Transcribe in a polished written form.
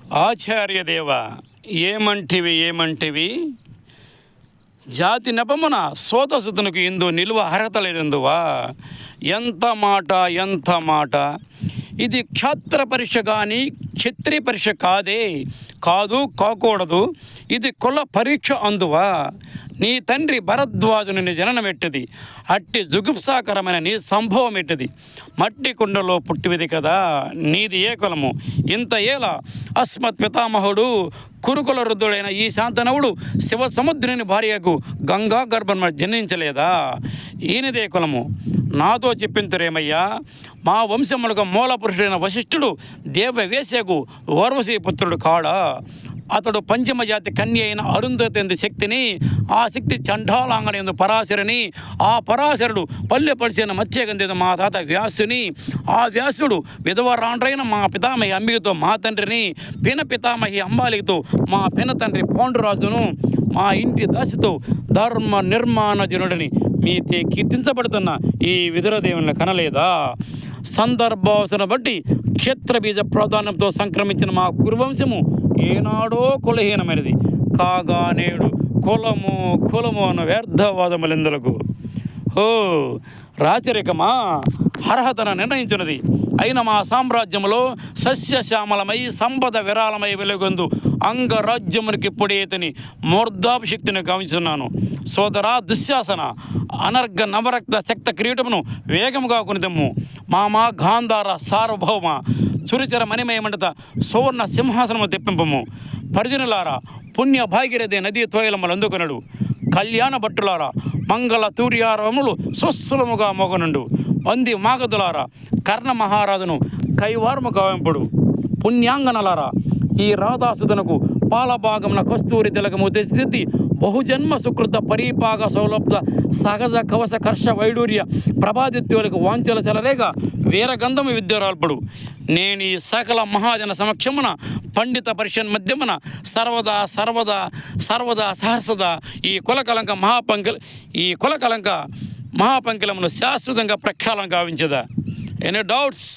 ఆచార్యదేవ, ఏమంటివి జాతి నెపమున సోతసుతునికి ఇందు నిలువ అర్హత లేనందువా? ఎంత మాట! ఇది క్షాత్ర పరీక్ష కానీ క్షత్రియ పరీక్ష కాకూడదు. ఇది కుల పరీక్ష అందువా? నీ తండ్రి భరద్వాజుని జననం ఎట్టది, అట్టి జుగుప్సాకరమైన నీ సంభవం ఎట్టది. మట్టి కుండలో పుట్టివిది కదా, నీది ఏ కులము? ఇంత ఏలా అస్మత్ పితామహుడు కురుకుల వృద్ధుడైన ఈ శాంతనవుడు శివ సముద్రుని భార్యకు గంగా గర్భం జన్మించలేదా? ఈయనదే కులము. నాతో చెప్పింతురేమయ్యా, మా వంశములకు మూల పురుషుడైన వశిష్ఠుడు దేవవేశ్యకు ఓర్వశీ పుత్రుడు కాడా? అతడు పంచమజాతి కన్య అయిన అరుంధతి ఎందు శక్తిని, ఆ శక్తి చండాలాంగన ఎందు పరాశరిని, ఆ పరాశరుడు పల్లె పడిసిన మత్స్యగంధి మా తాత వ్యాసుని, ఆ వ్యాసుడు విధవరాండ్రైన మా పితామహి అంబికతో మా తండ్రిని, పిన పితామహి అంబాలికతో మా పిన తండ్రి పాండురాజును, మా ఇంటి దాసితో ధర్మ నిర్మాణజనుడిని మీతే కీర్తించబడుతున్న ఈ విదురదేవుని కనలేదా? సందర్భావసరం బట్టి క్షత్రబీజ ప్రాధాన్యంతో సంక్రమించిన మా కురువంశము ఏనాడో కులహీనమైనది కాగా నేడు కులము అన్న వ్యర్థవాదములెందులకు? రాచరికమా అర్హతను నిర్ణయించినది అయిన మా సామ్రాజ్యములో సస్యశ్యామలమై సంపద విరాళమై వెలుగొందు అంగరాజ్యమునికి ఇప్పుడేతని మూర్ధాభిశక్తిని గావించున్నాను. సోదరా దుశ్శాసన, అనర్ఘ నవరక్త శక్త కిరీటమును వేగముగా కొనిదమ్ము. మామా గాంధార సార్వభౌమ చురిచర మణిమయమండత సువర్ణ సింహాసనము తెప్పింపము. పరిజనులారా, పుణ్య భాగీరథి నదీ తోయలములు అందుకొనడు. కళ్యాణ భట్టులారా, మంగళ తూర్యారవములు సుస్థులముగా మోగనుండు. వంది మాగదులారా, కర్ణ మహారాజును కైవారము గావింపుడు. పుణ్యాంగనలారా, ఈ రాధాసుధనకు పాలభాగమున కస్తూరి తిలకము తెచ్చిదిద్ది బహుజన్మ సుకృత పరిపాక సౌలభ్య సహజ కవస కర్ష వైడూర్య ప్రభాదిత్యులకు వాంఛల చెలరేగ వీరగంధము విద్యరాల్పడు. నేను ఈ సకల మహాజన సమక్షమున పండిత పరిషన్ మధ్యమున సర్వదా సహర్సద ఈ కులకలంక మహాపంకిలమును శాశ్వతంగా ప్రక్షాళన గావించదా? Any doubts?